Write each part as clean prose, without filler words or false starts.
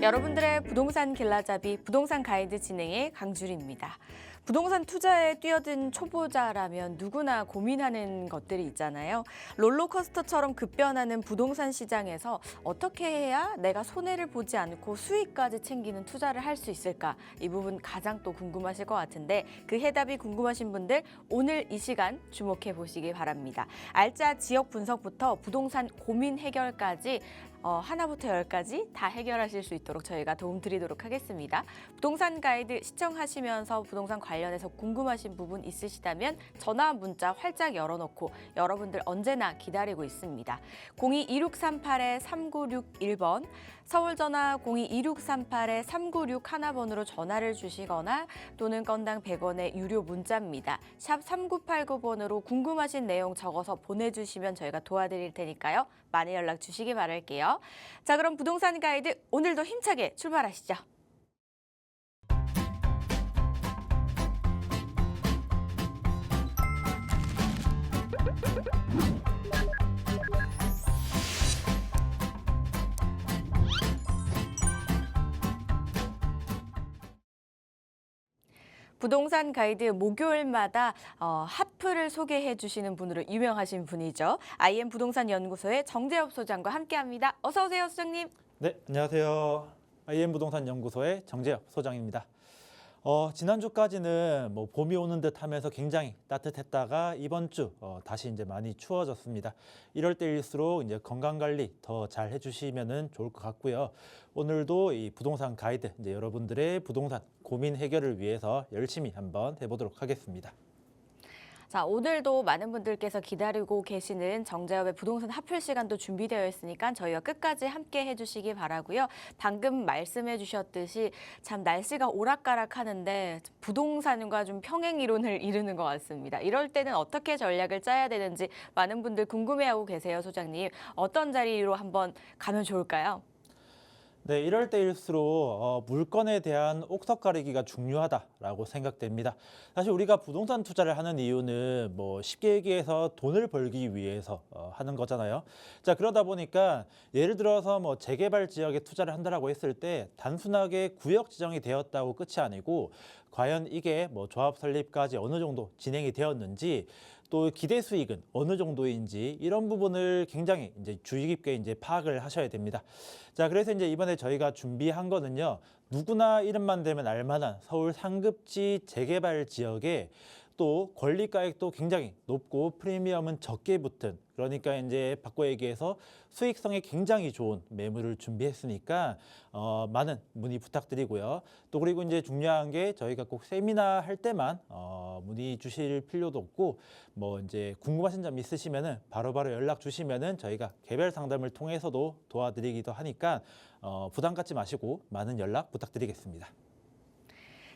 여러분들의 부동산 길라잡이 부동산 가이드 진행의 강주리입니다. 부동산 투자에 뛰어든 초보자라면 누구나 고민하는 것들이 있잖아요. 롤러코스터처럼 급변하는 부동산 시장에서 어떻게 해야 내가 손해를 보지 않고 수익까지 챙기는 투자를 할 수 있을까? 이 부분 가장 또 궁금하실 것 같은데 그 해답이 궁금하신 분들 오늘 이 시간 주목해 보시기 바랍니다. 알짜 지역 분석부터 부동산 고민 해결까지 하나부터 열까지 다 해결하실 수 있도록 저희가 도움드리도록 하겠습니다. 부동산 가이드 시청하시면서 부동산 관련해서 궁금하신 부분 있으시다면 전화 문자 활짝 열어놓고 여러분들 언제나 기다리고 있습니다. 02-2638-3961번 서울 전화 02-2638-3961번으로 전화를 주시거나 또는 건당 100원의 유료 문자입니다. 샵 3989번으로 궁금하신 내용 적어서 보내주시면 저희가 도와드릴 테니까요. 많이 연락 주시기 바랄게요. 자, 그럼 부동산 가이드 오늘도 힘차게 출발하시죠. 부동산 가이드 목요일마다 핫플을 소개해 주시는 분으로 유명하신 분이죠. IM 부동산 연구소의 정재엽 소장과 함께합니다. 어서 오세요, 소장님. 네, 안녕하세요. IM 부동산 연구소의 정재엽 소장입니다. 지난주까지는 봄이 오는 듯 하면서 굉장히 따뜻했다가 이번 주 다시 이제 많이 추워졌습니다. 이럴 때일수록 이제 건강 관리 더 잘 해주시면은 좋을 것 같고요. 오늘도 이 부동산 가이드 이제 여러분들의 부동산 고민 해결을 위해서 열심히 한번 해보도록 하겠습니다. 자, 오늘도 많은 분들께서 기다리고 계시는 정재엽의 부동산 핫플 시간도 준비되어 있으니까 저희와 끝까지 함께 해주시기 바라고요. 방금 말씀해 주셨듯이 참 날씨가 오락가락하는데 부동산과 좀 평행 이론을 이루는 것 같습니다. 이럴 때는 어떻게 전략을 짜야 되는지 많은 분들 궁금해하고 계세요, 소장님. 어떤 자리로 한번 가면 좋을까요? 네, 이럴 때일수록 물건에 대한 옥석 가리기가 중요하다라고 생각됩니다. 사실 우리가 부동산 투자를 하는 이유는 쉽게 얘기해서 돈을 벌기 위해서 하는 거잖아요. 자, 그러다 보니까 예를 들어서 재개발 지역에 투자를 한다라고 했을 때 단순하게 구역 지정이 되었다고 끝이 아니고 과연 이게 조합 설립까지 어느 정도 진행이 되었는지 또 기대 수익은 어느 정도인지 이런 부분을 굉장히 이제 주의 깊게 이제 파악을 하셔야 됩니다. 자, 그래서 이제 이번에 저희가 준비한 거는요. 누구나 이름만 대면 알만한 서울 상급지 재개발 지역에 또 권리가액도 굉장히 높고 프리미엄은 적게 붙은, 그러니까 이제 바꿔 얘기해서 수익성이 굉장히 좋은 매물을 준비했으니까 많은 문의 부탁드리고요. 또 그리고 이제 중요한 게 저희가 꼭 세미나 할 때만 문의 주실 필요도 없고 이제 궁금하신 점 있으시면은 바로바로 연락 주시면은 저희가 개별 상담을 통해서도 도와드리기도 하니까 부담 갖지 마시고 많은 연락 부탁드리겠습니다.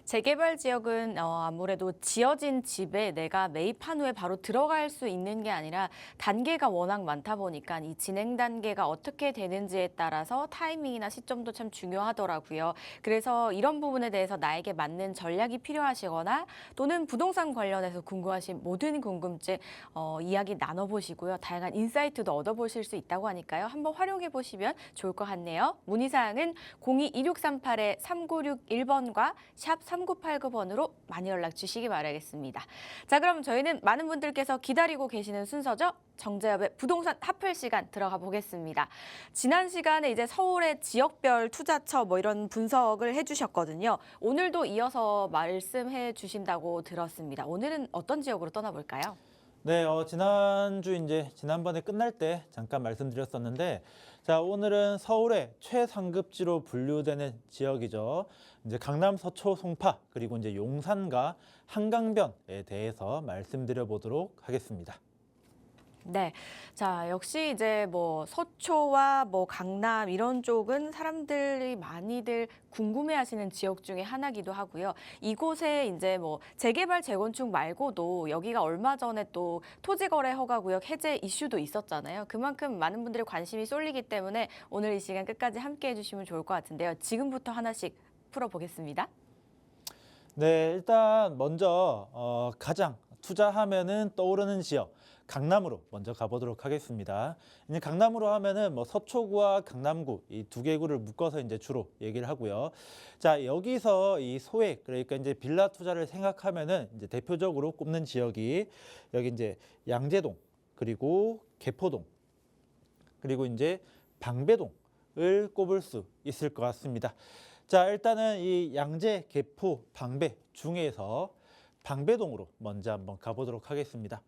재개발 지역은 아무래도 지어진 집에 내가 매입한 후에 바로 들어갈 수 있는 게 아니라 단계가 워낙 많다 보니까 이 진행 단계가 어떻게 되는지에 따라서 타이밍이나 시점도 참 중요하더라고요. 그래서 이런 부분에 대해서 나에게 맞는 전략이 필요하시거나 또는 부동산 관련해서 궁금하신 모든 궁금증 이야기 나눠보시고요. 다양한 인사이트도 얻어보실 수 있다고 하니까요. 한번 활용해 보시면 좋을 것 같네요. 문의사항은 02-2638-3961번과 샵 3989번으로 많이 연락 주시기 바라겠습니다. 자, 그럼 저희는 많은 분들께서 기다리고 계시는 순서죠. 정재엽의 부동산 핫플 시간 들어가 보겠습니다. 지난 시간에 이제 서울의 지역별 투자처 이런 분석을 해주셨거든요. 오늘도 이어서 말씀해 주신다고 들었습니다. 오늘은 어떤 지역으로 떠나볼까요? 네, 지난번에 끝날 때 잠깐 말씀드렸었는데, 자, 오늘은 서울의 최상급지로 분류되는 지역이죠. 이제 강남 서초 송파, 그리고 이제 용산과 한강변에 대해서 말씀드려 보도록 하겠습니다. 네. 자, 역시 이제 서초와 강남 이런 쪽은 사람들이 많이들 궁금해하시는 지역 중에 하나기도 하고요. 이곳에 이제 재개발 재건축 말고도 여기가 얼마 전에 또 토지거래 허가구역 해제 이슈도 있었잖아요. 그만큼 많은 분들의 관심이 쏠리기 때문에 오늘 이 시간 끝까지 함께 해주시면 좋을 것 같은데요. 지금부터 하나씩 풀어보겠습니다. 네, 일단 먼저 가장 투자하면은 떠오르는 지역, 강남으로 먼저 가보도록 하겠습니다. 이제 강남으로 하면은 뭐 서초구와 강남구 이 두 개 구를 묶어서 이제 주로 얘기를 하고요. 자, 여기서 이 소액 그러니까 이제 빌라 투자를 생각하면은 이제 대표적으로 꼽는 지역이 여기 이제 양재동 그리고 개포동 그리고 이제 방배동을 꼽을 수 있을 것 같습니다. 자, 일단은 이 양재, 개포, 방배 중에서 방배동으로 먼저 한번 가보도록 하겠습니다.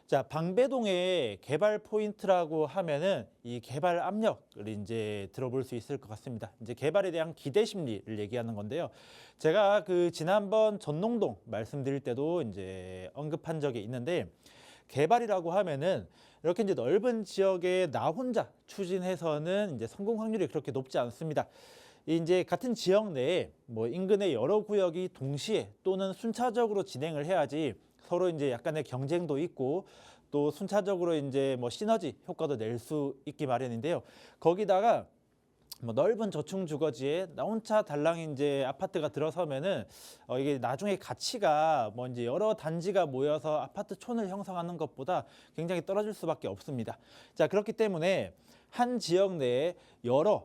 자, 방배동의 개발 포인트라고 하면은 이 개발 압력을 이제 들어볼 수 있을 것 같습니다. 이제 개발에 대한 기대 심리를 얘기하는 건데요. 제가 그 지난번 전농동 말씀드릴 때도 이제 언급한 적이 있는데 개발이라고 하면은 이렇게 이제 넓은 지역에 나 혼자 추진해서는 이제 성공 확률이 그렇게 높지 않습니다. 이제 같은 지역 내에 뭐 인근의 여러 구역이 동시에 또는 순차적으로 진행을 해야지 서로 이제 약간의 경쟁도 있고 또 순차적으로 이제 뭐 시너지 효과도 낼 수 있기 마련인데요. 거기다가 뭐 넓은 저층 주거지에 나 혼자 달랑 이제 아파트가 들어서면은 이게 나중에 가치가 뭐 이제 여러 단지가 모여서 아파트촌을 형성하는 것보다 굉장히 떨어질 수밖에 없습니다. 자, 그렇기 때문에 한 지역 내에 여러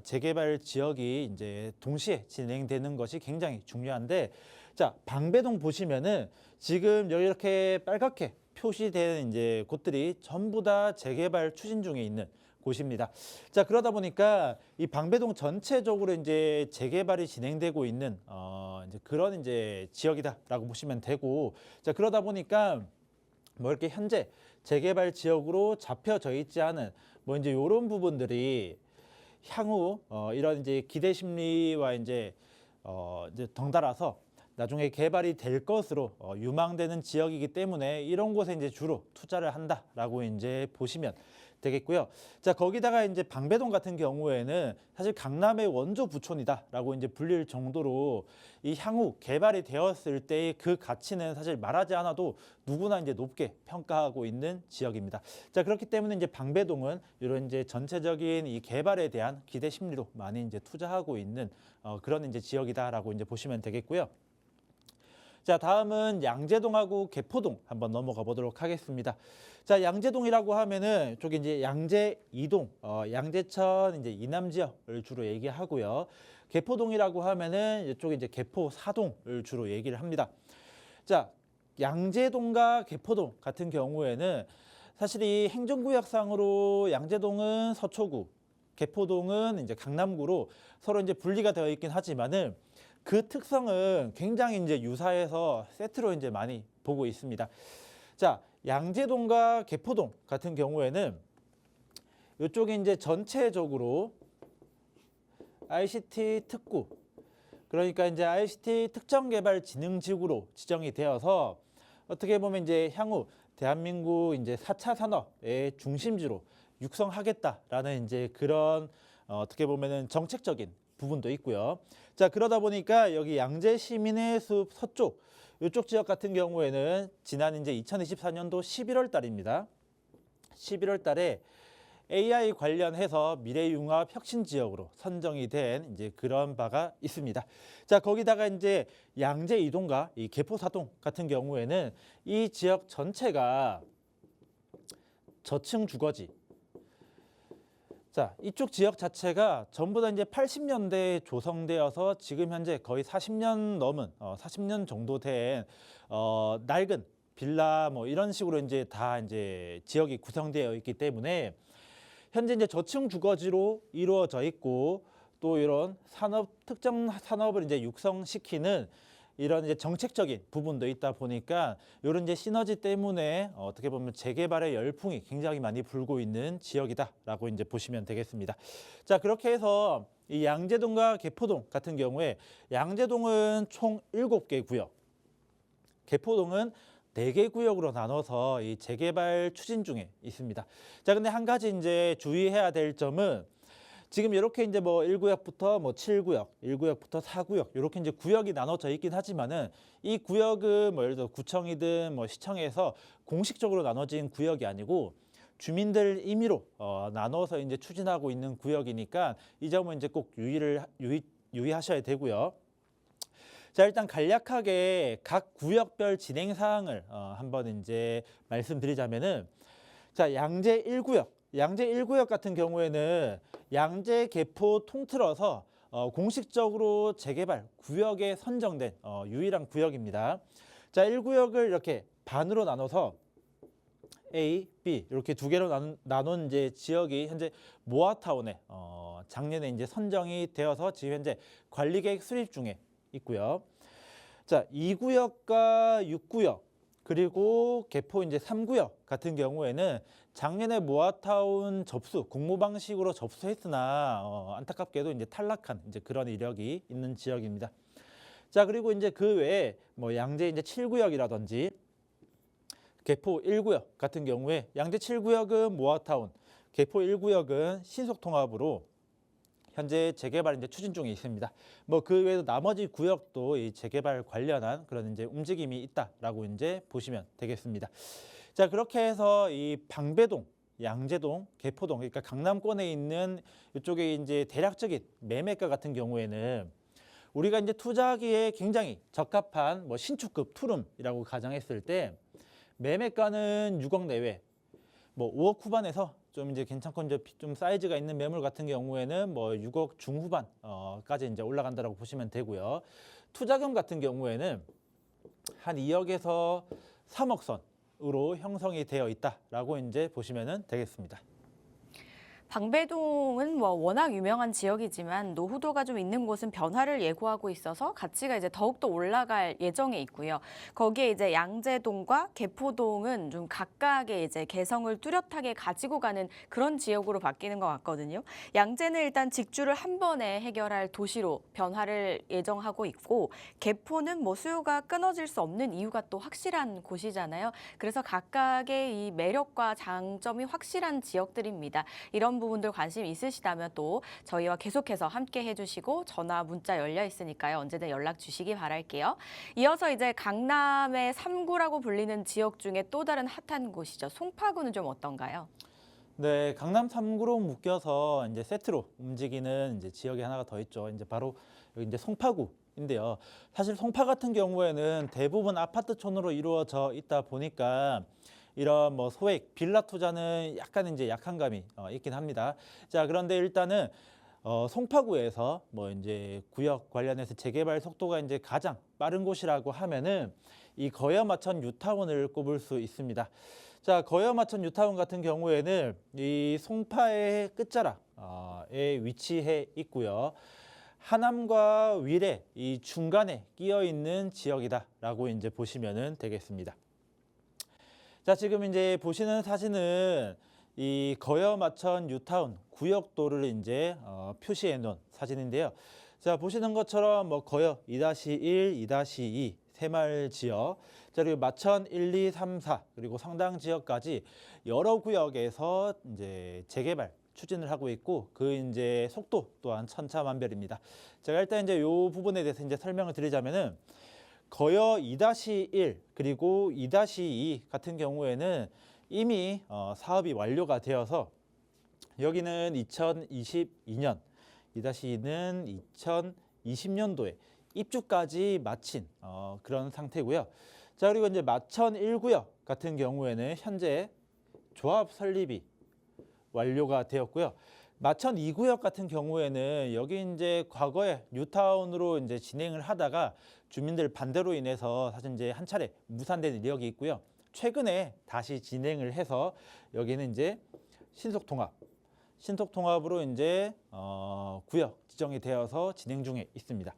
재개발 지역이 이제 동시에 진행되는 것이 굉장히 중요한데, 자, 방배동 보시면은 지금 여기 이렇게 빨갛게 표시된 이제 곳들이 전부 다 재개발 추진 중에 있는 곳입니다. 자, 그러다 보니까 이 방배동 전체적으로 이제 재개발이 진행되고 있는 이제 그런 이제 지역이다라고 보시면 되고, 자, 그러다 보니까 뭐 이렇게 현재 재개발 지역으로 잡혀져 있지 않은 뭐 이제 이런 부분들이 향후 이런 이제 기대 심리와 이제 덩달아서 나중에 개발이 될 것으로 유망되는 지역이기 때문에 이런 곳에 이제 주로 투자를 한다라고 이제 보시면 되겠고요. 자, 거기다가 이제 방배동 같은 경우에는 사실 강남의 원조 부촌이다라고 이제 불릴 정도로 이 향후 개발이 되었을 때의 그 가치는 사실 말하지 않아도 누구나 이제 높게 평가하고 있는 지역입니다. 자, 그렇기 때문에 이제 방배동은 이런 이제 전체적인 이 개발에 대한 기대 심리로 많이 이제 투자하고 있는 그런 이제 지역이다라고 이제 보시면 되겠고요. 자, 다음은 양재동하고 개포동 한번 넘어가 보도록 하겠습니다. 자, 양재동이라고 하면은 이쪽에 이제 양재 2동, 양재천 이제 이남 지역을 주로 얘기하고요. 개포동이라고 하면은 이쪽에 이제 개포 4동을 주로 얘기를 합니다. 자, 양재동과 개포동 같은 경우에는 사실 이 행정구역상으로 양재동은 서초구, 개포동은 이제 강남구로 서로 이제 분리가 되어 있긴 하지만은 그 특성은 굉장히 이제 유사해서 세트로 이제 많이 보고 있습니다. 자, 양재동과 개포동 같은 경우에는 이쪽이 이제 전체적으로 ICT 특구, 그러니까 이제 ICT 특정개발진흥지구로 지정이 되어서 어떻게 보면 이제 향후 대한민국 이제 4차 산업의 중심지로 육성하겠다라는 이제 그런 어떻게 보면은 정책적인 부분도 있고요. 자, 그러다 보니까 여기 양재 시민의 숲 서쪽 이쪽 지역 같은 경우에는 지난 이제 2024년도 11월 달입니다. 11월 달에 AI 관련해서 미래융합 혁신 지역으로 선정이 된 이제 그런 바가 있습니다. 자, 거기다가 이제 양재 2동과 이 개포 4동 같은 경우에는 이 지역 전체가 저층 주거지. 자, 이쪽 지역 자체가 전부 다 이제 80년대에 조성되어서 지금 현재 거의 40년 넘은 40년 정도 된 낡은 빌라 뭐 이런 식으로 이제 다 이제 지역이 구성되어 있기 때문에 현재 이제 저층 주거지로 이루어져 있고 또 이런 특정 산업을 이제 육성시키는 이런 이제 정책적인 부분도 있다 보니까 이런 이제 시너지 때문에 어떻게 보면 재개발의 열풍이 굉장히 많이 불고 있는 지역이다라고 이제 보시면 되겠습니다. 자, 그렇게 해서 이 양재동과 개포동 같은 경우에 양재동은 총 7개 구역, 개포동은 4개 구역으로 나눠서 이 재개발 추진 중에 있습니다. 자, 근데 한 가지 이제 주의해야 될 점은 지금 이렇게 이제 뭐 1구역부터 뭐 7구역, 1구역부터 4구역 이렇게 이제 구역이 나눠져 있긴 하지만은 이 구역은 뭐 예를 들어 구청이든 뭐 시청에서 공식적으로 나눠진 구역이 아니고 주민들 임의로 나눠서 이제 추진하고 있는 구역이니까 이 점은 이제 꼭 유의하셔야 되고요. 자, 일단 간략하게 각 구역별 진행 사항을 한번 이제 말씀드리자면은, 자, 양재 1구역. 양재 1구역 같은 경우에는 양재 개포 통틀어서 공식적으로 재개발 구역에 선정된 유일한 구역입니다. 자, 1구역을 이렇게 반으로 나눠서 A, B 이렇게 두 개로 나눈 이제 지역이 현재 모아타운에 작년에 이제 선정이 되어서 지금 현재 관리계획 수립 중에 있고요. 자, 2구역과 6구역 그리고 개포 이제 3구역 같은 경우에는 작년에 모아타운 접수 공모 방식으로 접수했으나 안타깝게도 이제 탈락한 이제 그런 이력이 있는 지역입니다. 자, 그리고 이제 그 외에 뭐 양재 이제 7구역이라든지 개포 1구역 같은 경우에 양재 7구역은 모아타운, 개포 1구역은 신속통합으로 현재 재개발 이제 추진 중에 있습니다. 뭐 그 외에도 나머지 구역도 이 재개발 관련한 그런 이제 움직임이 있다라고 이제 보시면 되겠습니다. 자, 그렇게 해서 이 방배동, 양재동, 개포동, 그러니까 강남권에 있는 이쪽에 이제 대략적인 매매가 같은 경우에는 우리가 이제 투자하기에 굉장히 적합한 뭐 신축급 투룸이라고 가정했을 때 매매가는 6억 내외, 뭐 5억 후반에서 좀 이제 괜찮고 이제 좀 사이즈가 있는 매물 같은 경우에는 뭐 6억 중후반까지 이제 올라간다라고 보시면 되고요. 투자금 같은 경우에는 한 2억에서 3억 선으로 형성이 되어 있다라고 이제 보시면 되겠습니다. 방배동은 뭐 워낙 유명한 지역이지만 노후도가 좀 있는 곳은 변화를 예고하고 있어서 가치가 이제 더욱더 올라갈 예정에 있고요. 거기에 이제 양재동과 개포동은 좀 각각의 이제 개성을 뚜렷하게 가지고 가는 그런 지역으로 바뀌는 것 같거든요. 양재는 일단 직주를 한 번에 해결할 도시로 변화를 예정하고 있고, 개포는 뭐 수요가 끊어질 수 없는 이유가 또 확실한 곳이잖아요. 그래서 각각의 이 매력과 장점이 확실한 지역들입니다. 이런 부분들 관심 있으시다면 또 저희와 계속해서 함께 해주시고 전화, 문자 열려 있으니까요. 언제든 연락 주시기 바랄게요. 이어서 이제 강남의 3구라고 불리는 지역 중에 또 다른 핫한 곳이죠. 송파구는 좀 어떤가요? 네, 강남 3구로 묶여서 이제 세트로 움직이는 이제 지역이 하나가 더 있죠. 이제 바로 여기 이제 송파구인데요. 사실 송파 같은 경우에는 대부분 아파트촌으로 이루어져 있다 보니까 이런 뭐 소액 빌라 투자는 약간 이제 약한 감이 있긴 합니다. 자, 그런데 일단은 송파구에서 뭐 이제 구역 관련해서 재개발 속도가 이제 가장 빠른 곳이라고 하면은 이 거여마천 뉴타운을 꼽을 수 있습니다. 자, 거여마천 뉴타운 같은 경우에는 이 송파의 끝자락에 위치해 있고요. 하남과 위례 이 중간에 끼어 있는 지역이다라고 이제 보시면은 되겠습니다. 자, 지금 이제 보시는 사진은 이 거여마천 뉴타운 구역도를 이제 표시해 놓은 사진인데요. 자, 보시는 것처럼 뭐 거여 2-1, 2-2 새마을 지역, 자, 그리고 마천 1, 2, 3, 4 그리고 성당 지역까지 여러 구역에서 이제 재개발 추진을 하고 있고 그 이제 속도 또한 천차만별입니다. 제가 일단 이제 이 부분에 대해서 이제 설명을 드리자면은 거여 2-1 그리고 2-2 같은 경우에는 이미 사업이 완료가 되어서 여기는 2022년, 2-2는 2020년도에 입주까지 마친 그런 상태고요. 자, 그리고 이제 마천 1구역 같은 경우에는 현재 조합 설립이 완료가 되었고요. 마천 2구역 같은 경우에는 여기 이제 과거에 뉴타운으로 이제 진행을 하다가 주민들 반대로 인해서 사실 이제 한 차례 무산된 이력이 있고요. 최근에 다시 진행을 해서 여기는 이제 신속통합으로 이제 구역 지정이 되어서 진행 중에 있습니다.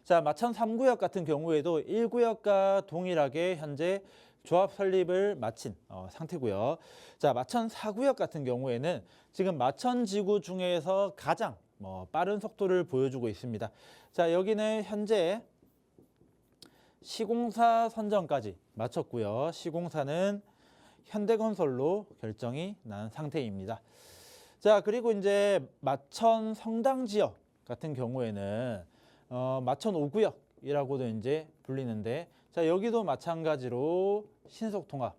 자, 마천 3구역 같은 경우에도 1구역과 동일하게 현재 조합 설립을 마친 상태고요. 자, 마천 4구역 같은 경우에는 지금 마천 지구 중에서 가장 빠른 속도를 보여주고 있습니다. 자, 여기는 현재 시공사 선정까지 마쳤고요. 시공사는 현대건설로 결정이 난 상태입니다. 자, 그리고 이제 마천 성당 지역 같은 경우에는 마천 5구역이라고도 이제 불리는데, 자, 여기도 마찬가지로 신속통합으로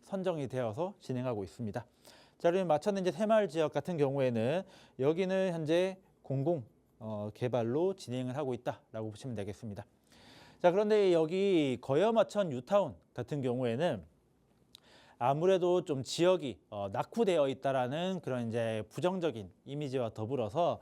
선정이 되어서 진행하고 있습니다. 자, 그리고 마천 이제 새마을 지역 같은 경우에는 여기는 현재 공공 개발로 진행을 하고 있다라고 보시면 되겠습니다. 자, 그런데 여기 거여마천 뉴타운 같은 경우에는 아무래도 좀 지역이 낙후되어 있다라는 그런 이제 부정적인 이미지와 더불어서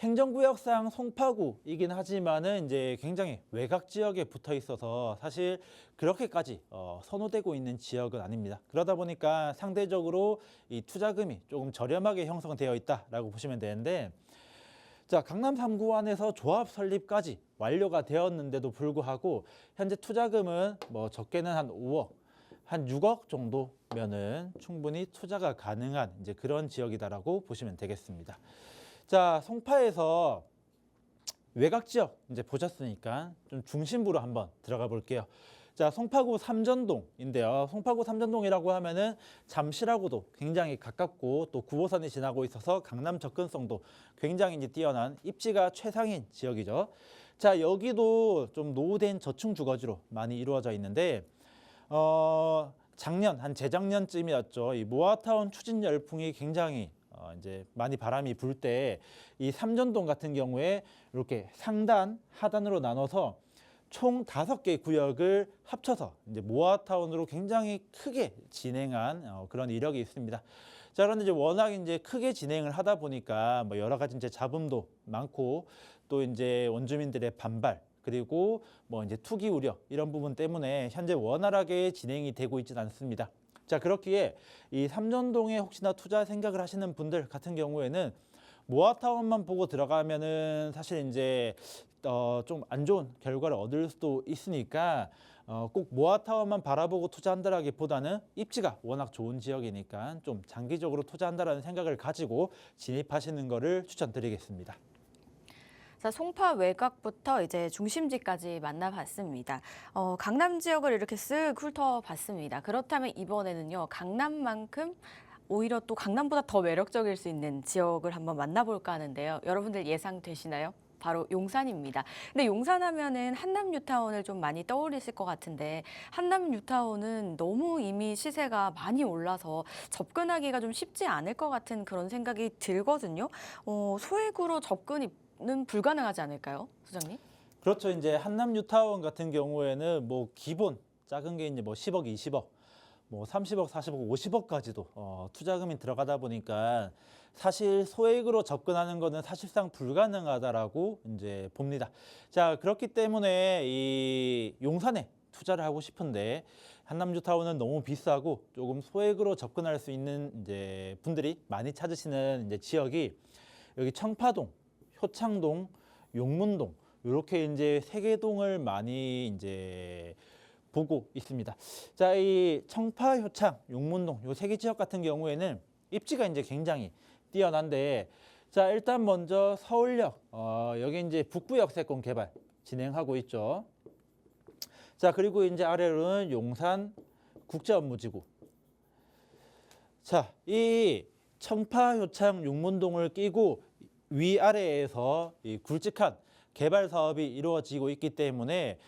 행정구역상 송파구이긴 하지만은 이제 굉장히 외곽 지역에 붙어 있어서 사실 그렇게까지 선호되고 있는 지역은 아닙니다. 그러다 보니까 상대적으로 이 투자금이 조금 저렴하게 형성되어 있다라고 보시면 되는데, 자, 강남 3구 안에서 조합 설립까지 완료가 되었는데도 불구하고 현재 투자금은 뭐 적게는 한 5억, 한 6억 정도면은 충분히 투자가 가능한 이제 그런 지역이다라고 보시면 되겠습니다. 자, 송파에서 외곽 지역 이제 보셨으니까 좀 중심부로 한번 들어가 볼게요. 자, 송파구 삼전동인데요. 송파구 삼전동이라고 하면은 잠실하고도 굉장히 가깝고 또 9호선이 지나고 있어서 강남 접근성도 굉장히 이제 뛰어난 입지가 최상인 지역이죠. 자, 여기도 좀 노후된 저층 주거지로 많이 이루어져 있는데 작년 한 재작년쯤이었죠. 이 모아타운 추진 열풍이 굉장히 이제 많이 바람이 불 때 이 삼전동 같은 경우에 이렇게 상단, 하단으로 나눠서 총 5개 구역을 합쳐서 이제 모아타운으로 굉장히 크게 진행한 그런 이력이 있습니다. 자, 그런데 이제 워낙 이제 크게 진행을 하다 보니까 뭐 여러 가지 이제 잡음도 많고 또 이제 원주민들의 반발 그리고 뭐 이제 투기 우려 이런 부분 때문에 현재 원활하게 진행이 되고 있지는 않습니다. 자, 그렇기에 이 삼전동에 혹시나 투자 생각을 하시는 분들 같은 경우에는 모아타운만 보고 들어가면은 사실 이제 좀 안 좋은 결과를 얻을 수도 있으니까 꼭 모아타운만 바라보고 투자한다라기보다는 입지가 워낙 좋은 지역이니까 좀 장기적으로 투자한다라는 생각을 가지고 진입하시는 것을 추천드리겠습니다. 자, 송파 외곽부터 이제 중심지까지 만나봤습니다. 강남 지역을 이렇게 쓱 훑어봤습니다. 그렇다면 이번에는요, 강남만큼 오히려 또 강남보다 더 매력적일 수 있는 지역을 한번 만나볼까 하는데요. 여러분들 예상되시나요? 바로 용산입니다. 근데 용산 하면은 한남 뉴타운을 좀 많이 떠올리실 것 같은데 한남 뉴타운은 너무 이미 시세가 많이 올라서 접근하기가 좀 쉽지 않을 것 같은 그런 생각이 들거든요. 소액으로 접근이 는 불가능하지 않을까요, 소장님? 그렇죠. 이제 한남 뉴타운 같은 경우에는 뭐 기본 작은 게 이제 뭐 10억, 20억, 뭐 30억, 40억, 50억까지도 투자금이 들어가다 보니까 사실 소액으로 접근하는 거는 사실상 불가능하다라고 이제 봅니다. 자, 그렇기 때문에 이 용산에 투자를 하고 싶은데 한남 뉴타운은 너무 비싸고 조금 소액으로 접근할 수 있는 이제 분들이 많이 찾으시는 이제 지역이 여기 청파동, 효창동, 용문동 이렇게 이제 세 개 동을 많이 이제 보고 있습니다. 자, 이 청파, 효창, 용문동 요 세 개 지역 같은 경우에는 입지가 이제 굉장히 뛰어난데, 자, 일단 먼저 서울역 여기 이제 북부 역세권 개발 진행하고 있죠. 자, 그리고 이제 아래로는 용산 국제업무지구. 자, 이 청파, 효창, 용문동을 끼고 위아래에서 이 굵직한 개발 사업이 이루어지고 있기 때문에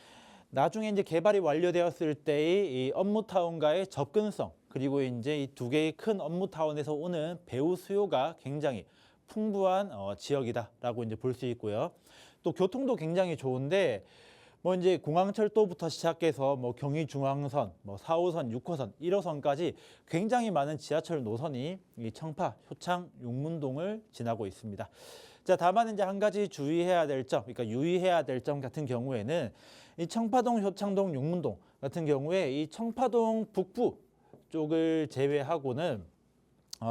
나중에 이제 개발이 완료되었을 때의 이 업무타운과의 접근성 그리고 이제 이 두 개의 큰 업무타운에서 오는 배후 수요가 굉장히 풍부한 지역이다라고 이제 볼 수 있고요. 또 교통도 굉장히 좋은데 뭐 이제 공항철도부터 시작해서 뭐 경의중앙선, 뭐 4호선, 6호선, 1호선까지 굉장히 많은 지하철 노선이 이 청파, 효창, 용문동을 지나고 있습니다. 자, 다만 이제 한 가지 주의해야 될 점, 그러니까 유의해야 될 점 같은 경우에는 이 청파동, 효창동, 용문동 같은 경우에 이 청파동 북부 쪽을 제외하고는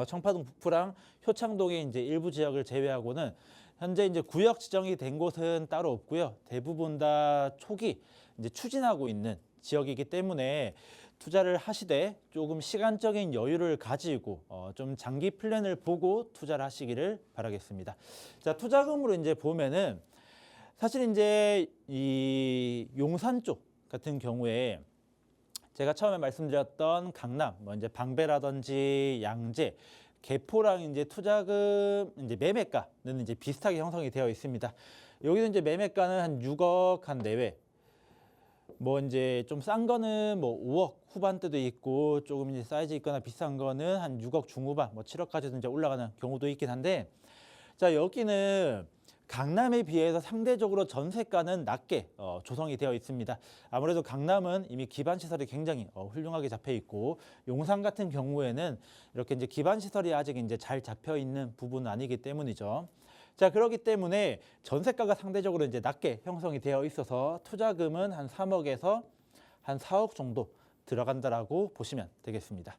청파동 북부랑 효창동의 이제 일부 지역을 제외하고는 현재 이제 구역 지정이 된 곳은 따로 없고요. 대부분 다 초기 이제 추진하고 있는 지역이기 때문에 투자를 하시되 조금 시간적인 여유를 가지고 좀 장기 플랜을 보고 투자를 하시기를 바라겠습니다. 자, 투자금으로 이제 보면은 사실 이제 이 용산 쪽 같은 경우에 제가 처음에 말씀드렸던 강남, 뭐 이제 방배라든지 양재, 개포랑 이제 투자금 이제 매매가는 이제 비슷하게 형성이 되어 있습니다. 여기도 이제 매매가는 한 6억 한 내외. 뭐 이제 좀 싼 거는 뭐 5억 후반대도 있고 조금 이제 사이즈 있거나 비싼 거는 한 6억 중후반, 뭐 7억까지도 이제 올라가는 경우도 있긴 한데, 자, 여기는 강남에 비해서 상대적으로 전세가는 낮게 조성이 되어 있습니다. 아무래도 강남은 이미 기반 시설이 굉장히 훌륭하게 잡혀 있고 용산 같은 경우에는 이렇게 이제 기반 시설이 아직 이제 잘 잡혀 있는 부분은 아니기 때문이죠. 자, 그렇기 때문에 전세가가 상대적으로 이제 낮게 형성이 되어 있어서 투자금은 한 3억에서 한 4억 정도 들어간다라고 보시면 되겠습니다.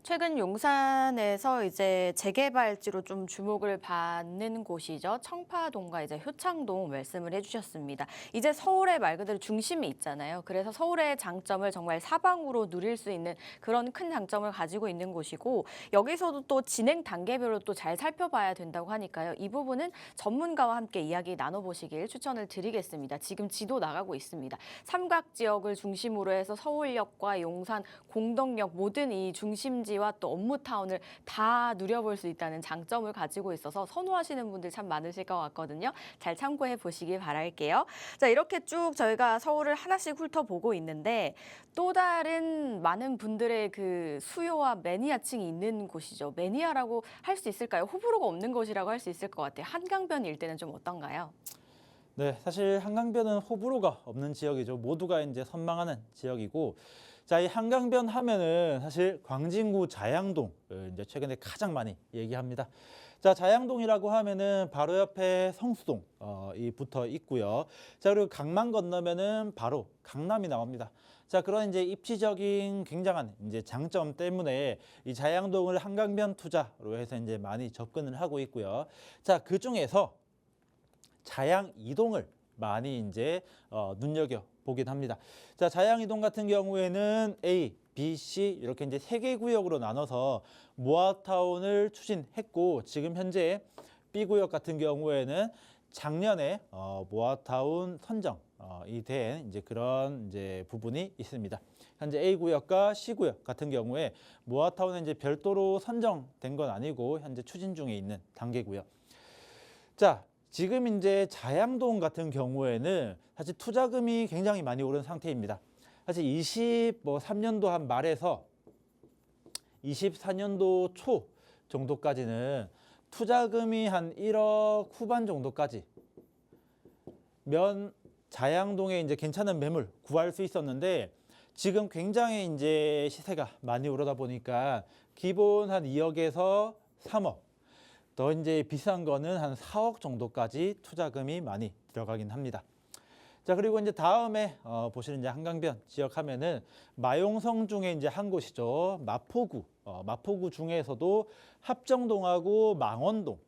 최근 용산에서 이제 재개발지로 좀 주목을 받는 곳이죠. 청파동과 이제 효창동 말씀을 해주셨습니다. 이제 서울의 말 그대로 중심이 있잖아요. 그래서 서울의 장점을 정말 사방으로 누릴 수 있는 그런 큰 장점을 가지고 있는 곳이고 여기서도 또 진행 단계별로 또 잘 살펴봐야 된다고 하니까요. 이 부분은 전문가와 함께 이야기 나눠보시길 추천을 드리겠습니다. 지금 지도 나가고 있습니다. 삼각 지역을 중심으로 해서 서울역과 용산, 공덕역 모든 이 중심지 와 또 업무타운을 다 누려볼 수 있다는 장점을 가지고 있어서 선호하시는 분들 참 많으실 것 같거든요. 잘 참고해 보시길 바랄게요. 자, 이렇게 쭉 저희가 서울을 하나씩 훑어보고 있는데 또 다른 많은 분들의 그 수요와 매니아층이 있는 곳이죠. 매니아라고 할 수 있을까요? 호불호가 없는 곳이라고 할 수 있을 것 같아요. 한강변 일대는 좀 어떤가요? 네, 사실 한강변은 호불호가 없는 지역이죠. 모두가 이제 선망하는 지역이고, 자, 이 한강변 하면은 사실 광진구 자양동을 이제 최근에 가장 많이 얘기합니다. 자, 자양동이라고 하면은 바로 옆에 성수동 이 붙어 있고요. 자, 그리고 강만 건너면은 바로 강남이 나옵니다. 자, 그런 이제 입지적인 굉장한 이제 장점 때문에 이 자양동을 한강변 투자로 해서 이제 많이 접근을 하고 있고요. 자, 그 중에서 자양 이동을 많이 이제 눈여겨 보긴 합니다. 자, 자양 이동 같은 경우에는 A, B, C 이렇게 이제 3개 구역으로 나눠서 모아타운을 추진했고 지금 현재 B 구역 같은 경우에는 작년에 모아타운 선정 이 된 이제 그런 이제 부분이 있습니다. 현재 A 구역과 C 구역 같은 경우에 모아타운은 이제 별도로 선정된 건 아니고 현재 추진 중에 있는 단계고요. 자, 지금 이제 자양동 같은 경우에는 사실 투자금이 굉장히 많이 오른 상태입니다. 사실 23년도 한 말에서 24년도 초 정도까지는 투자금이 한 1억 후반 정도까지 면 자양동에 이제 괜찮은 매물 구할 수 있었는데 지금 굉장히 이제 시세가 많이 오르다 보니까 기본 한 2억에서 3억 더 이제 비싼 거는 한 4억 정도까지 투자금이 많이 들어가긴 합니다. 자, 그리고 이제 다음에 보시는 이제 한강변 지역 하면은 마용성 중에 이제 한 곳이죠. 마포구. 마포구 중에서도 합정동하고 망원동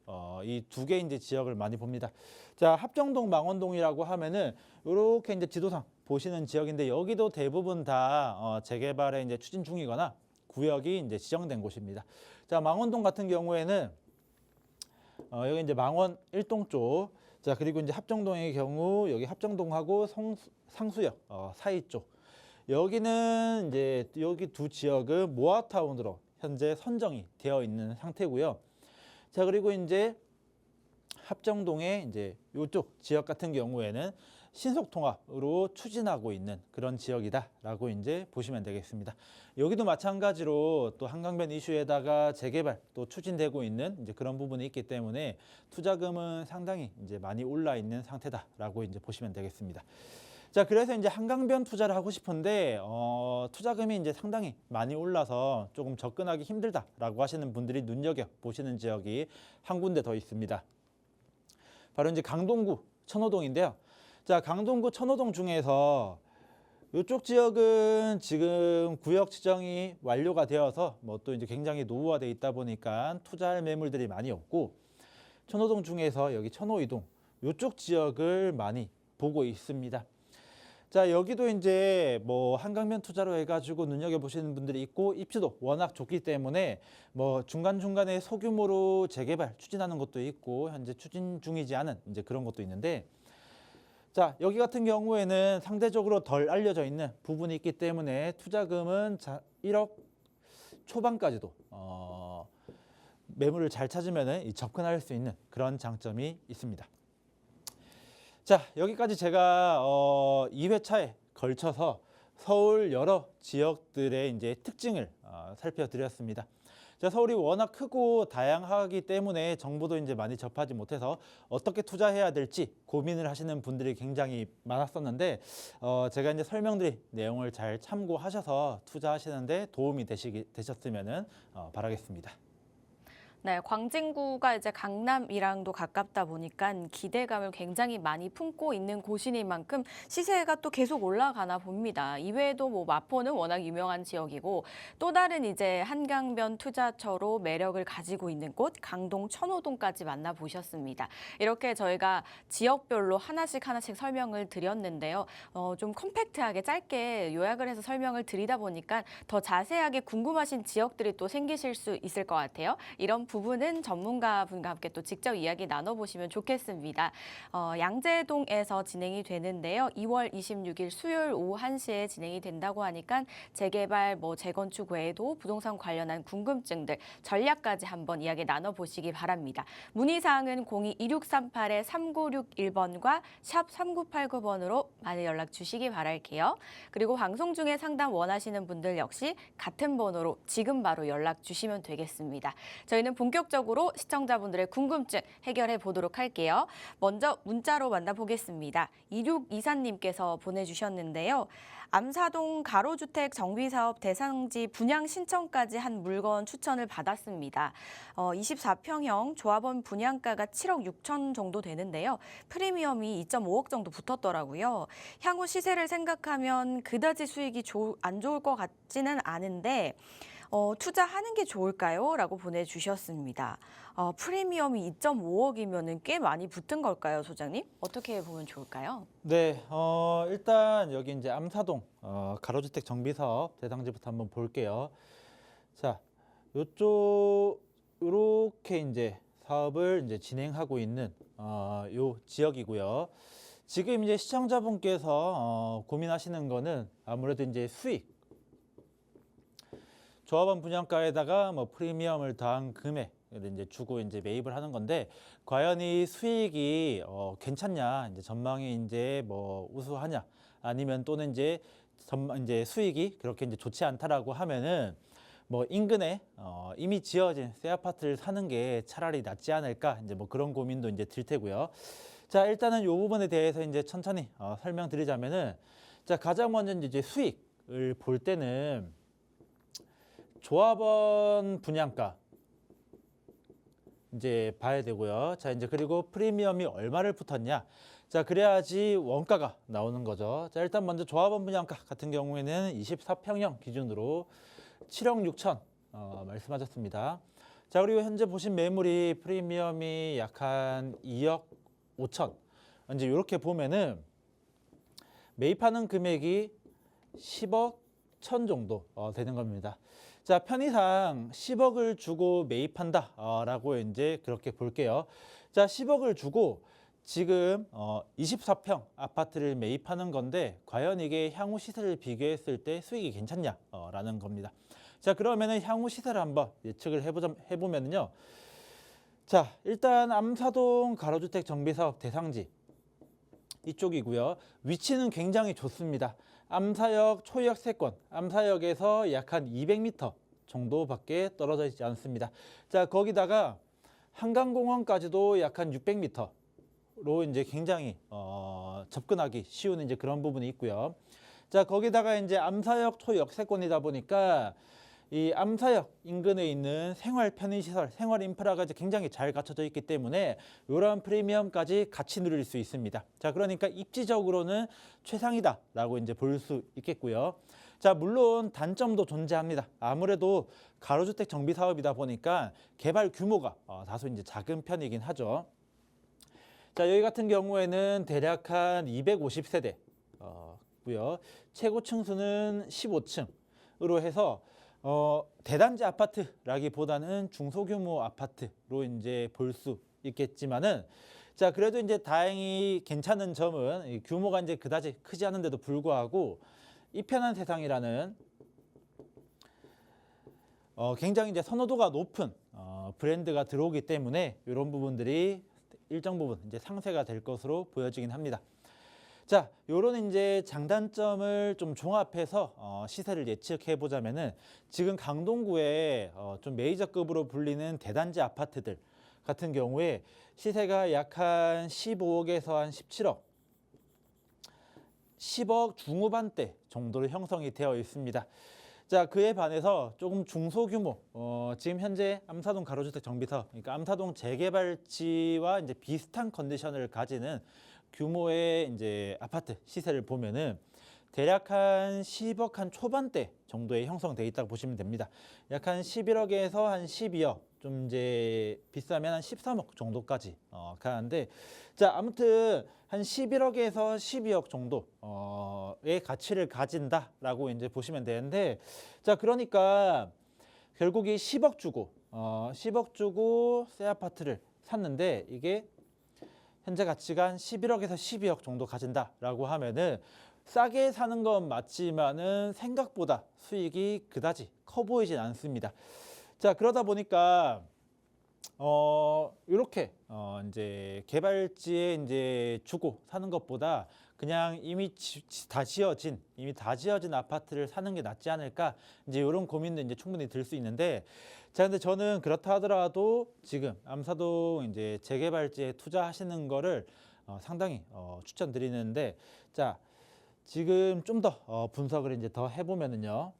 이 두 개 이제 지역을 많이 봅니다. 자, 합정동, 망원동이라고 하면은 이렇게 이제 지도상 보시는 지역인데 여기도 대부분 다 재개발에 이제 추진 중이거나 구역이 이제 지정된 곳입니다. 자, 망원동 같은 경우에는 여기 이제 망원 1동 쪽, 자 그리고 이제 합정동의 경우 여기 합정동하고 상수역 사이 쪽, 여기는 이제 여기 두 지역은 모아타운으로 현재 선정이 되어 있는 상태고요. 자, 그리고 이제 합정동의 이제 이쪽 지역 같은 경우에는 신속통합으로 추진하고 있는 그런 지역이다라고 이제 보시면 되겠습니다. 여기도 마찬가지로 또 한강변 이슈에다가 재개발 또 추진되고 있는 이제 그런 부분이 있기 때문에 투자금은 상당히 이제 많이 올라 있는 상태다라고 이제 보시면 되겠습니다. 자, 그래서 이제 한강변 투자를 하고 싶은데 투자금이 이제 상당히 많이 올라서 조금 접근하기 힘들다라고 하시는 분들이 눈여겨 보시는 지역이 한 군데 더 있습니다. 바로 이제 강동구 천호동인데요. 자, 강동구 천호동 중에서 이쪽 지역은 지금 구역 지정이 완료가 되어서 뭐 또 이제 굉장히 노후화돼 있다 보니까 투자할 매물들이 많이 없고, 천호동 중에서 여기 천호이동 이쪽 지역을 많이 보고 있습니다. 자, 여기도 이제 뭐 한강변 투자로 해가지고 눈여겨 보시는 분들이 있고 입지도 워낙 좋기 때문에 뭐 중간중간에 소규모로 재개발 추진하는 것도 있고 현재 추진 중이지 않은 이제 그런 것도 있는데, 자, 여기 같은 경우에는 상대적으로 덜 알려져 있는 부분이 있기 때문에 투자금은 1억 초반까지도 매물을 잘 찾으면 접근할 수 있는 그런 장점이 있습니다. 자, 여기까지 제가 2회차에 걸쳐서 서울 여러 지역들의 이제 특징을 살펴드렸습니다. 자, 서울이 워낙 크고 다양하기 때문에 정보도 이제 많이 접하지 못해서 어떻게 투자해야 될지 고민을 하시는 분들이 굉장히 많았었는데 제가 이제 설명드린 내용을 잘 참고하셔서 투자하시는데 도움이 되셨으면 바라겠습니다. 네, 광진구가 이제 강남이랑도 가깝다 보니까 기대감을 굉장히 많이 품고 있는 곳이니만큼 시세가 또 계속 올라가나 봅니다. 이외에도 뭐 마포는 워낙 유명한 지역이고 또 다른 이제 한강변 투자처로 매력을 가지고 있는 곳 강동 천호동까지 만나보셨습니다. 이렇게 저희가 지역별로 하나씩 설명을 드렸는데요. 좀 컴팩트하게 짧게 요약을 해서 설명을 드리다 보니까 더 자세하게 궁금하신 지역들이 또 생기실 수 있을 것 같아요. 이런 부분은 전문가분과 함께 또 직접 이야기 나눠보시면 좋겠습니다. 양재동에서 진행이 되는데요. 2월 26일 수요일 오후 1시에 진행이 된다고 하니까 재개발, 재건축 외에도 부동산 관련한 궁금증들, 전략까지 한번 이야기 나눠보시기 바랍니다. 문의사항은 02-2638-3961번과 샵 3989번으로 많이 연락 주시기 바랄게요. 그리고 방송 중에 상담 원하시는 분들 역시 같은 번호로 지금 바로 연락 주시면 되겠습니다. 저희는 본격적으로 시청자분들의 궁금증 해결해 보도록 할게요. 먼저 문자로 만나보겠습니다. 2624님께서 보내주셨는데요. 암사동 가로주택 정비사업 대상지 분양 신청까지 한 물건 추천을 받았습니다. 24평형 조합원 분양가가 7억 6천 정도 되는데요. 프리미엄이 2.5억 정도 붙었더라고요. 향후 시세를 생각하면 그다지 수익이 안 좋을 것 같지는 않은데 투자하는 게 좋을까요? 라고 보내주셨습니다. 프리미엄이 2.5억이면 꽤 많이 붙은 걸까요, 소장님? 어떻게 보면 좋을까요? 네, 일단 여기 이제 암사동 가로주택 정비사업 대상지부터 한번 볼게요. 자, 요렇게 이제 사업을 이제 진행하고 있는 요 지역이고요. 지금 이제 시청자분께서 고민하시는 거는 아무래도 이제 수익. 조합원 분양가에다가 프리미엄을 더한 금액을 이제 주고 이제 매입을 하는 건데 과연 이 수익이 괜찮냐, 이제 전망이 이제 우수하냐, 아니면 또는 이제 수익이 그렇게 이제 좋지 않다라고 하면은 인근에 이미 지어진 새 아파트를 사는 게 차라리 낫지 않을까, 이제 그런 고민도 이제 들 테고요. 자, 일단은 이 부분에 대해서 이제 천천히 설명드리자면은, 자, 가장 먼저 이제 수익을 볼 때는 조합원 분양가 이제 봐야 되고요. 자, 이제 그리고 프리미엄이 얼마를 붙었냐. 자, 그래야지 원가가 나오는 거죠. 자, 일단 먼저 조합원 분양가 같은 경우에는 24평형 기준으로 7억 6천 말씀하셨습니다. 자, 그리고 현재 보신 매물이 프리미엄이 약 한 2억 5천. 이제 이렇게 보면은 매입하는 금액이 10억 1천 정도 되는 겁니다. 자, 편의상 10억을 주고 매입한다라고 이제 그렇게 볼게요. 자, 10억을 주고 지금 24평 아파트를 매입하는 건데 과연 이게 향후 시세를 비교했을 때 수익이 괜찮냐라는 겁니다. 자, 그러면은 향후 시세를 한번 예측을 해보면요. 자, 일단 암사동 가로주택 정비사업 대상지 이쪽이고요. 위치는 굉장히 좋습니다. 암사역 초역 세권, 암사역에서 약 한 200m 정도밖에 떨어져 있지 않습니다. 자, 거기다가 한강공원까지도 약 한 600m로 이제 굉장히 접근하기 쉬운 이제 그런 부분이 있고요. 자, 거기다가 이제 암사역 초역 세권이다 보니까 이 암사역 인근에 있는 생활 편의시설, 생활 인프라가 이제 굉장히 잘 갖춰져 있기 때문에 이러한 프리미엄까지 같이 누릴 수 있습니다. 자, 그러니까 입지적으로는 최상이다라고 이제 볼 수 있겠고요. 자, 물론 단점도 존재합니다. 아무래도 가로주택 정비 사업이다 보니까 개발 규모가 다소 이제 작은 편이긴 하죠. 자, 여기 같은 경우에는 대략 한 250세대 고요. 최고 층수는 15층으로 해서 대단지 아파트라기보다는 중소규모 아파트로 이제 볼 수 있겠지만은, 자, 그래도 이제 다행히 괜찮은 점은 이 규모가 이제 그다지 크지 않은데도 불구하고 이편한 세상이라는 굉장히 이제 선호도가 높은 브랜드가 들어오기 때문에 이런 부분들이 일정 부분 이제 상쇄가 될 것으로 보여지긴 합니다. 자, 요런 이제 장단점을 좀 종합해서 시세를 예측해 보자면은 지금 강동구에 좀 메이저급으로 불리는 대단지 아파트들 같은 경우에 시세가 약 한 15억에서 한 17억, 10억 중후반대 정도로 형성이 되어 있습니다. 자, 그에 반해서 조금 중소규모, 지금 현재 암사동 가로주택 정비사, 그러니까 암사동 재개발지와 이제 비슷한 컨디션을 가지는 규모의 이제 아파트 시세를 보면은 대략 한 10억 한 초반대 정도에 형성돼 있다고 보시면 됩니다. 약 한 11억에서 한 12억, 좀 이제 비싸면 한 13억 정도까지 가는데, 자, 아무튼 한 11억에서 12억 정도의 가치를 가진다라고 이제 보시면 되는데, 자, 그러니까 결국 이 10억 주고 10억 주고 새 아파트를 샀는데 이게 현재 가치가 한 11억에서 12억 정도 가진다라고 하면은 싸게 사는 건 맞지만은 생각보다 수익이 그다지 커 보이진 않습니다. 자, 그러다 보니까 이렇게 이제 개발지에 이제 주고 사는 것보다 그냥 이미 다 지어진 아파트를 사는 게 낫지 않을까, 이제 이런 고민도 이제 충분히 들 수 있는데, 자, 근데 저는 그렇다 하더라도 지금 암사동 이제 재개발지에 투자하시는 거를 상당히 추천드리는데, 자, 지금 좀 더 분석을 이제 더 해보면은요.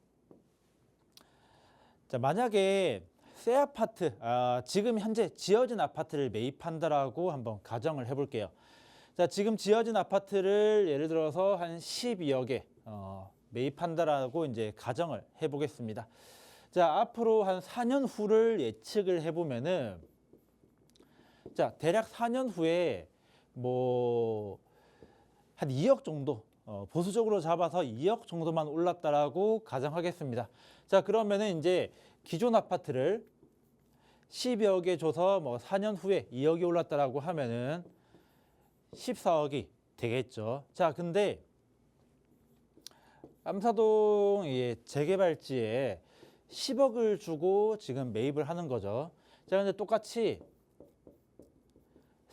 자, 만약에 새 아파트, 지금 현재 지어진 아파트를 매입한다라고 한번 가정을 해볼게요. 자, 지금 지어진 아파트를 예를 들어서 한 12억에 매입한다라고 이제 가정을 해보겠습니다. 자, 앞으로 한 4년 후를 예측을 해보면은, 자, 대략 4년 후에 뭐 한 2억 정도, 보수적으로 잡아서 2억 정도만 올랐다라고 가정하겠습니다. 자, 그러면은 이제 기존 아파트를 12억에 줘서 뭐 4년 후에 2억이 올랐다라고 하면은 14억이 되겠죠. 자, 근데 암사동 재개발지에 10억을 주고 지금 매입을 하는 거죠. 자, 근데 똑같이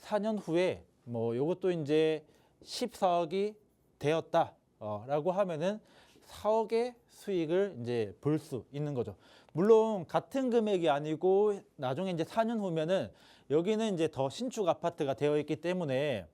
4년 후에 뭐 요것도 이제 14억이 되었다라고 하면은 4억의 수익을 이제 볼 수 있는 거죠. 물론 같은 금액이 아니고 나중에 이제 4년 후면은 여기는 이제 더 신축 아파트가 되어 있기 때문에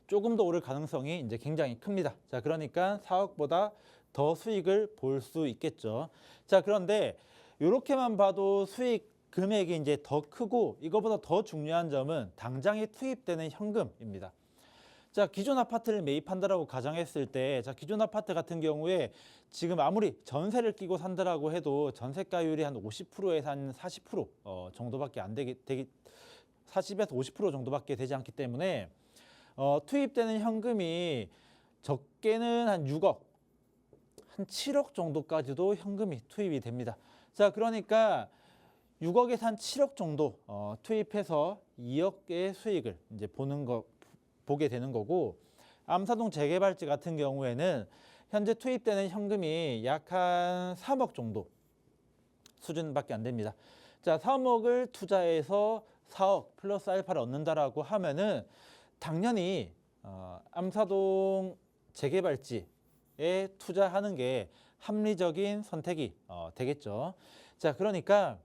조금 더 오를 가능성이 이제 굉장히 큽니다. 자, 그러니까 4억보다 더 수익을 볼 수 있겠죠. 자, 그런데 이렇게만 봐도 수익 금액이 이제 더 크고, 이거보다 더 중요한 점은 당장에 투입되는 현금입니다. 자, 기존 아파트를 매입한다라고 가정했을 때, 자, 기존 아파트 같은 경우에 지금 아무리 전세를 끼고 산다라고 해도 전세가율이 한 50%에서 한 40% 정도밖에 안 되기 40에서 50% 정도밖에 되지 않기 때문에 투입되는 현금이 적게는 한 6억, 한 7억 정도까지도 현금이 투입이 됩니다. 자, 그러니까 6억에서 한 7억 정도 투입해서 2억의 수익을 이제 보게 되는 거고, 암사동 재개발지 같은 경우에는 현재 투입되는 현금이 약 한 3억 정도 수준밖에 안 됩니다. 자, 3억을 투자해서 4억 플러스 알파를 얻는다라고 하면은 당연히 암사동 재개발지에 투자하는 게 합리적인 선택이 되겠죠. 자, 그러니까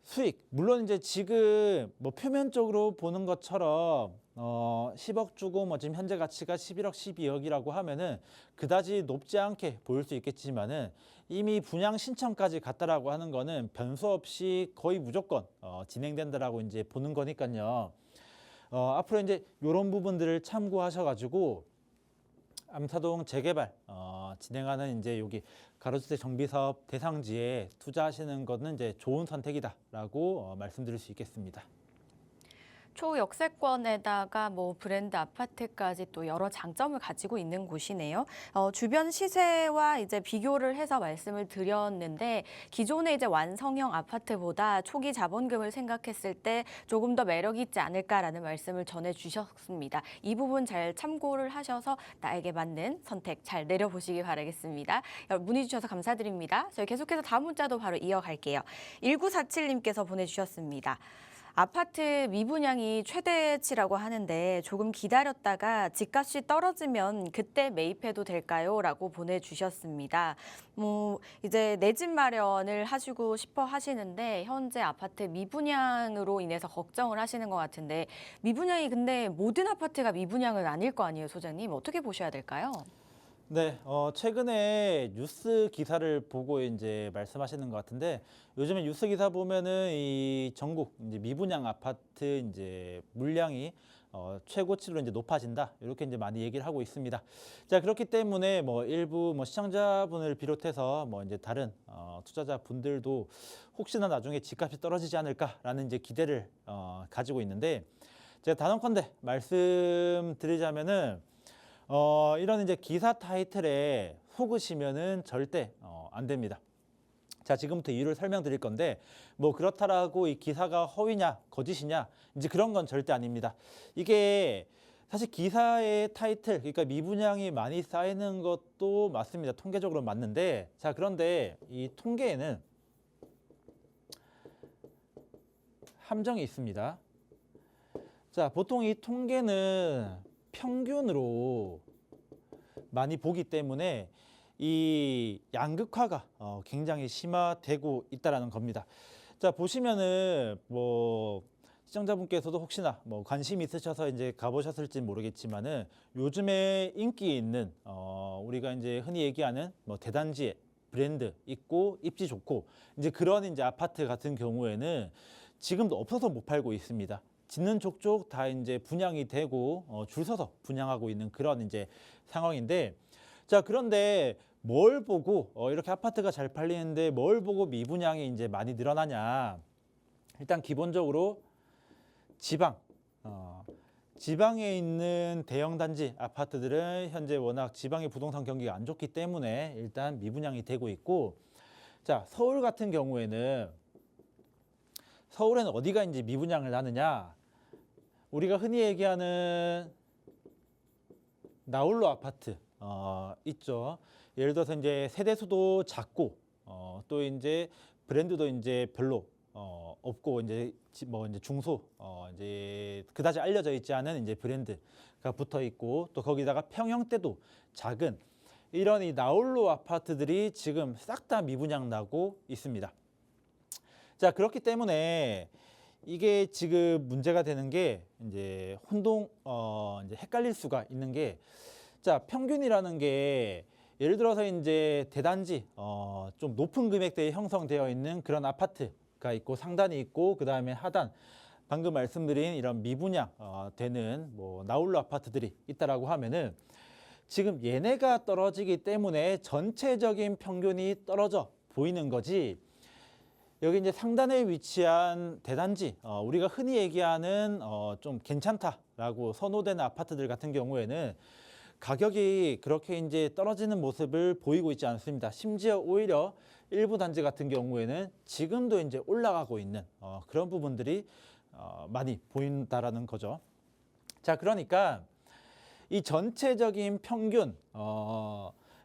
수익, 물론 이제 지금 뭐 표면적으로 보는 것처럼 10억 주고 뭐 지금 현재 가치가 11억, 12억이라고 하면은 그다지 높지 않게 보일 수 있겠지만은 이미 분양 신청까지 갔다라고 하는 거는 변수 없이 거의 무조건 진행된다라고 이제 보는 거니까요. 앞으로 이제 이런 부분들을 참고하셔가지고 암사동 재개발 진행하는 이제 여기 가로주택 정비사업 대상지에 투자하시는 것은 이제 좋은 선택이다라고 말씀드릴 수 있겠습니다. 초역세권에다가 뭐 브랜드 아파트까지 또 여러 장점을 가지고 있는 곳이네요. 주변 시세와 이제 비교를 해서 말씀을 드렸는데, 기존의 이제 완성형 아파트보다 초기 자본금을 생각했을 때 조금 더 매력이 있지 않을까라는 말씀을 전해주셨습니다. 이 부분 잘 참고를 하셔서 나에게 맞는 선택 잘 내려보시기 바라겠습니다. 문의 주셔서 감사드립니다. 저희 계속해서 다음 문자도 바로 이어갈게요. 1947님께서 보내주셨습니다. 아파트 미분양이 최대치라고 하는데 조금 기다렸다가 집값이 떨어지면 그때 매입해도 될까요? 라고 보내주셨습니다. 이제 내 집 마련을 하시고 싶어 하시는데 현재 아파트 미분양으로 인해서 걱정을 하시는 것 같은데 미분양이 근데 모든 아파트가 미분양은 아닐 거 아니에요, 소장님? 어떻게 보셔야 될까요? 네, 최근에 뉴스 기사를 보고 이제 말씀하시는 것 같은데 요즘에 뉴스 기사 보면은 이 전국 이제 미분양 아파트 이제 물량이 최고치로 이제 높아진다 이렇게 이제 많이 얘기를 하고 있습니다. 자, 그렇기 때문에 뭐 일부 뭐 시청자분을 비롯해서 뭐 이제 다른 투자자분들도 혹시나 나중에 집값이 떨어지지 않을까라는 이제 기대를 가지고 있는데 제가 단언컨대 말씀드리자면은. 이런 이제 기사 타이틀에 속으시면은 절대 안 됩니다. 자, 지금부터 이유를 설명드릴 건데 뭐 그렇다라고 이 기사가 허위냐 거짓이냐 이제 그런 건 절대 아닙니다. 이게 사실 기사의 타이틀 그러니까 미분양이 많이 쌓이는 것도 맞습니다. 통계적으로 맞는데 자, 그런데 이 통계에는 함정이 있습니다. 자, 보통 이 통계는 평균으로 많이 보기 때문에 이 양극화가 굉장히 심화되고 있다라는 겁니다. 자, 보시면은 뭐 시청자분께서도 혹시나 뭐 관심 있으셔서 이제 가보셨을지 모르겠지만은 요즘에 인기 있는 우리가 이제 흔히 얘기하는 뭐 대단지에 브랜드 있고 입지 좋고 이제 그런 이제 아파트 같은 경우에는 지금도 없어서 못 팔고 있습니다. 짓는 족족 다 이제 분양이 되고 줄 서서 분양하고 있는 그런 이제 상황인데 자, 그런데 뭘 보고 이렇게 아파트가 잘 팔리는데 뭘 보고 미분양이 이제 많이 늘어나냐? 일단 기본적으로 지방에 있는 대형 단지 아파트들은 현재 워낙 지방의 부동산 경기가 안 좋기 때문에 일단 미분양이 되고 있고 자, 서울 같은 경우에는 서울에는 어디가 이제 미분양을 하느냐? 우리가 흔히 얘기하는 나홀로 아파트 있죠. 예를 들어서 이제 세대수도 작고 또 이제 브랜드도 이제 별로 없고 이제 뭐 이제 중소 이제 그다지 알려져 있지 않은 이제 브랜드가 붙어 있고 또 거기다가 평형대도 작은 이런 이 나홀로 아파트들이 지금 싹 다 미분양 나고 있습니다. 자, 그렇기 때문에 이게 지금 문제가 되는 게 이제 이제 헷갈릴 수가 있는 게 자, 평균이라는 게 예를 들어서 이제 대단지 좀 높은 금액대에 형성되어 있는 그런 아파트가 있고 상단이 있고 그다음에 하단 방금 말씀드린 이런 미분양 되는 뭐 나홀로 아파트들이 있다라고 하면은 지금 얘네가 떨어지기 때문에 전체적인 평균이 떨어져 보이는 거지. 여기 이제 상단에 위치한 대단지, 우리가 흔히 얘기하는 좀 괜찮다라고 선호되는 아파트들 같은 경우에는 가격이 그렇게 이제 떨어지는 모습을 보이고 있지 않습니다. 심지어 오히려 일부 단지 같은 경우에는 지금도 이제 올라가고 있는 그런 부분들이 많이 보인다라는 거죠. 자, 그러니까 이 전체적인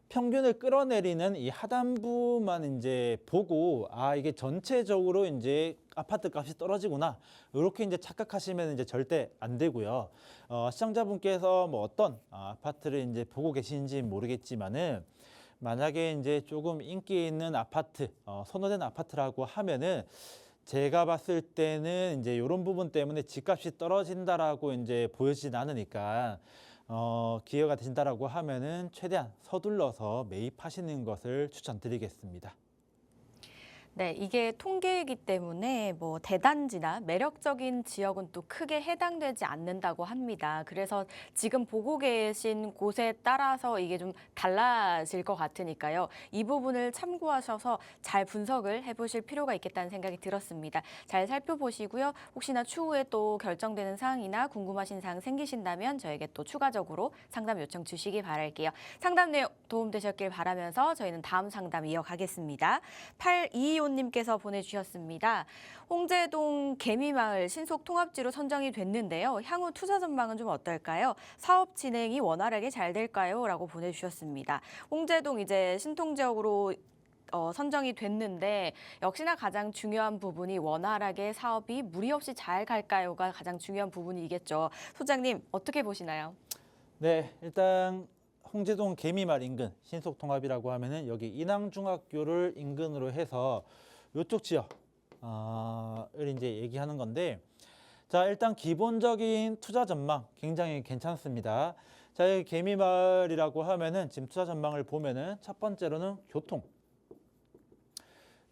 평균을 끌어내리는 이 하단부만 이제 보고 이게 전체적으로 이제 아파트 값이 떨어지구나 이렇게 이제 착각하시면 이제 절대 안 되고요. 시청자분께서 뭐 어떤 아파트를 이제 보고 계신지 모르겠지만은 만약에 이제 조금 인기 있는 아파트, 선호된 아파트라고 하면은 제가 봤을 때는 이제 이런 부분 때문에 집값이 떨어진다라고 이제 보여지진 않으니까 기회가 되신다라고 하면은 최대한 서둘러서 매입하시는 것을 추천드리겠습니다. 네, 이게 통계이기 때문에 뭐 대단지나 매력적인 지역은 또 크게 해당되지 않는다고 합니다. 그래서 지금 보고 계신 곳에 따라서 이게 좀 달라질 것 같으니까요. 이 부분을 참고하셔서 잘 분석을 해보실 필요가 있겠다는 생각이 들었습니다. 잘 살펴보시고요. 혹시나 추후에 또 결정되는 사항이나 궁금하신 사항 생기신다면 저에게 또 추가적으로 상담 요청 주시기 바랄게요. 상담 내용 도움되셨길 바라면서 저희는 다음 상담 이어가겠습니다. 8225님께서 보내주셨습니다. 홍제동 개미마을 신속 통합지로 선정이 됐는데요. 향후 투자 전망은 좀 어떨까요? 사업 진행이 원활하게 잘 될까요? 라고 보내주셨습니다. 홍제동 이제 신통지역으로 선정이 됐는데 역시나 가장 중요한 부분이 원활하게 사업이 무리 없이 잘 갈까요가 가장 중요한 부분이겠죠. 소장님 어떻게 보시나요? 네, 일단 홍제동 개미마을 인근 신속통합이라고 하면은 여기 인왕중학교를 인근으로 해서 이쪽 지역을 이제 얘기하는 건데, 자, 일단 기본적인 투자 전망 굉장히 괜찮습니다. 자, 이 개미마을이라고 하면은 지금 투자 전망을 보면은 첫 번째로는 교통,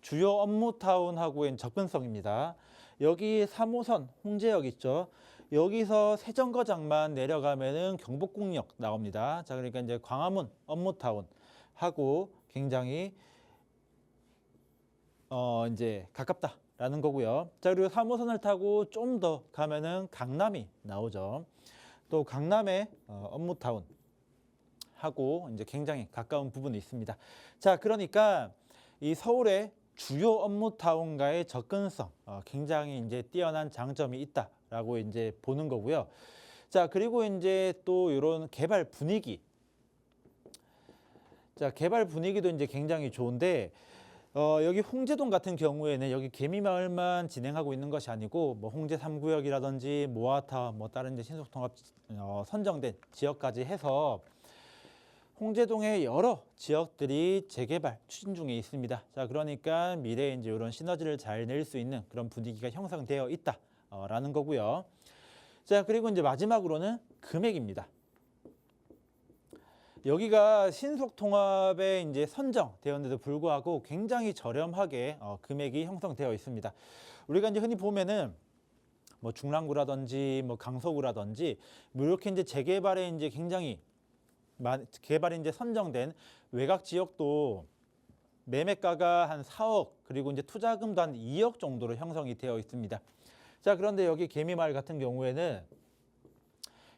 주요 업무타운하고의 접근성입니다. 여기 3호선 홍제역 있죠. 여기서 세정거장만 내려가면은 경복궁역 나옵니다. 자, 그러니까 이제 광화문 업무타운 하고 굉장히 이제 가깝다라는 거고요. 자, 그리고 3호선을 타고 좀 더 가면은 강남이 나오죠. 또 강남의 업무타운 하고 이제 굉장히 가까운 부분이 있습니다. 자, 그러니까 이 서울의 주요 업무타운과의 접근성 굉장히 이제 뛰어난 장점이 있다라고 이제 보는 거고요. 자, 그리고 이제 또 이런 개발 분위기. 자, 개발 분위기도 이제 굉장히 좋은데, 여기 홍제동 같은 경우에는 여기 개미마을만 진행하고 있는 것이 아니고 뭐 홍제 3구역이라든지 모아타운, 뭐 다른 이제 신속통합 선정된 지역까지 해서 홍제동의 여러 지역들이 재개발 추진 중에 있습니다. 자, 그러니까 미래에 이제 이런 시너지를 잘 낼 수 있는 그런 분위기가 형성되어 있다라는 거고요. 자, 그리고 이제 마지막으로는 금액입니다. 여기가 신속통합에 이제 선정되었는데도 불구하고 굉장히 저렴하게 금액이 형성되어 있습니다. 우리가 이제 흔히 보면은 뭐 중랑구라든지 뭐 강서구라든지 뭐 이렇게 이제 재개발에 이제 굉장히 개발이 이제 선정된 외곽 지역도 매매가가 한 4억, 그리고 이제 투자금도 한 2억 정도로 형성이 되어 있습니다. 자, 그런데 여기 개미마을 같은 경우에는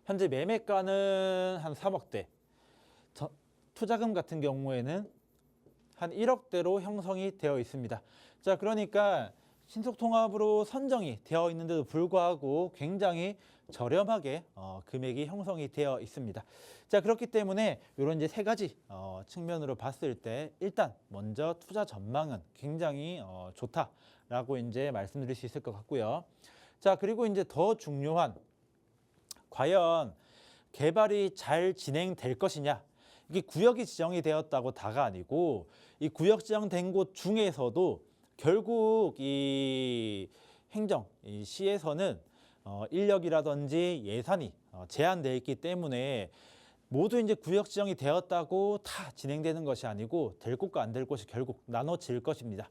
현재 매매가는 한 3억대, 투자금 같은 경우에는 한 1억대로 형성이 되어 있습니다. 자, 그러니까 신속통합으로 선정이 되어 있는데도 불구하고 굉장히 저렴하게 금액이 형성이 되어 있습니다. 자, 그렇기 때문에 이런 이제 세 가지 측면으로 봤을 때 일단 먼저 투자 전망은 굉장히 좋다라고 이제 말씀드릴 수 있을 것 같고요. 자, 그리고 이제 더 중요한, 과연 개발이 잘 진행될 것이냐. 이게 구역이 지정이 되었다고 다가 아니고 이 구역 지정된 곳 중에서도 결국 이 행정, 이 시에서는 인력이라든지 예산이 제한되어 있기 때문에 모두 이제 구역 지정이 되었다고 다 진행되는 것이 아니고 될 곳과 안 될 곳이 결국 나눠질 것입니다.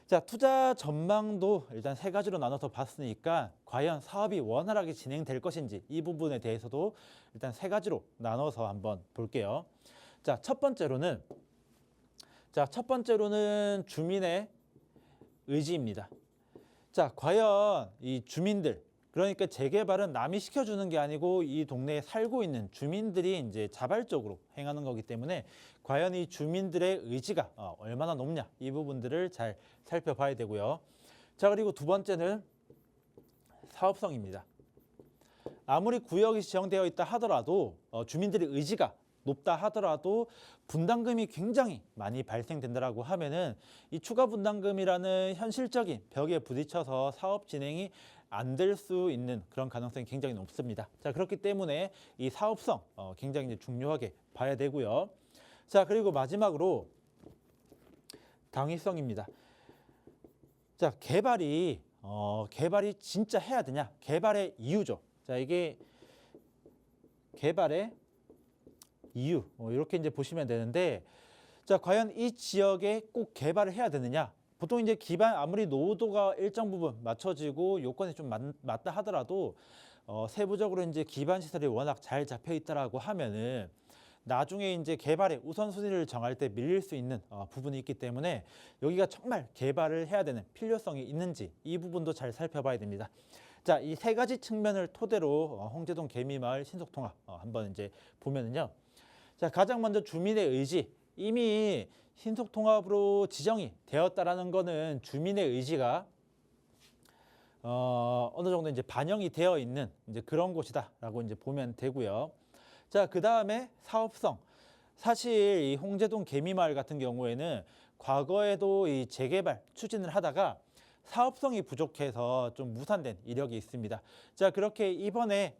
자, 투자 전망도 일단 세 가지로 나눠서 봤으니까 과연 사업이 원활하게 진행될 것인지 이 부분에 대해서도 일단 세 가지로 나눠서 한번 볼게요. 자, 첫 번째로는 주민의 의지입니다. 자, 과연 이 주민들, 그러니까 재개발은 남이 시켜주는 게 아니고 이 동네에 살고 있는 주민들이 이제 자발적으로 행하는 거기 때문에 과연 이 주민들의 의지가 얼마나 높냐, 이 부분들을 잘 살펴봐야 되고요. 자, 그리고 두 번째는 사업성입니다. 아무리 구역이 지정되어 있다 하더라도 주민들의 의지가 높다 하더라도 분담금이 굉장히 많이 발생된다라고 하면은 이 추가 분담금이라는 현실적인 벽에 부딪혀서 사업 진행이 안 될 수 있는 그런 가능성이 굉장히 높습니다. 자, 그렇기 때문에 이 사업성 굉장히 이제 중요하게 봐야 되고요. 자, 그리고 마지막으로 당위성입니다. 자, 개발이 진짜 해야 되냐? 개발의 이유죠. 자, 이게 개발의 이유 이렇게 이제 보시면 되는데, 자, 과연 이 지역에 꼭 개발을 해야 되느냐? 보통 이제 기반 아무리 노후도가 일정 부분 맞춰지고 요건이 좀 맞다 하더라도 세부적으로 이제 기반 시설이 워낙 잘 잡혀 있다라고 하면은 나중에 이제 개발의 우선순위를 정할 때 밀릴 수 있는 부분이 있기 때문에 여기가 정말 개발을 해야 되는 필요성이 있는지 이 부분도 잘 살펴봐야 됩니다. 자, 이 세 가지 측면을 토대로 홍제동 개미마을 신속통합 한번 이제 보면은요. 자, 가장 먼저 주민의 의지. 이미 신속통합으로 지정이 되었다라는 거는 주민의 의지가 어느 정도 이제 반영이 되어 있는 이제 그런 곳이다라고 이제 보면 되고요. 자, 그 다음에 사업성. 사실 이 홍제동 개미마을 같은 경우에는 과거에도 이 재개발 추진을 하다가 사업성이 부족해서 좀 무산된 이력이 있습니다. 자, 그렇게 이번에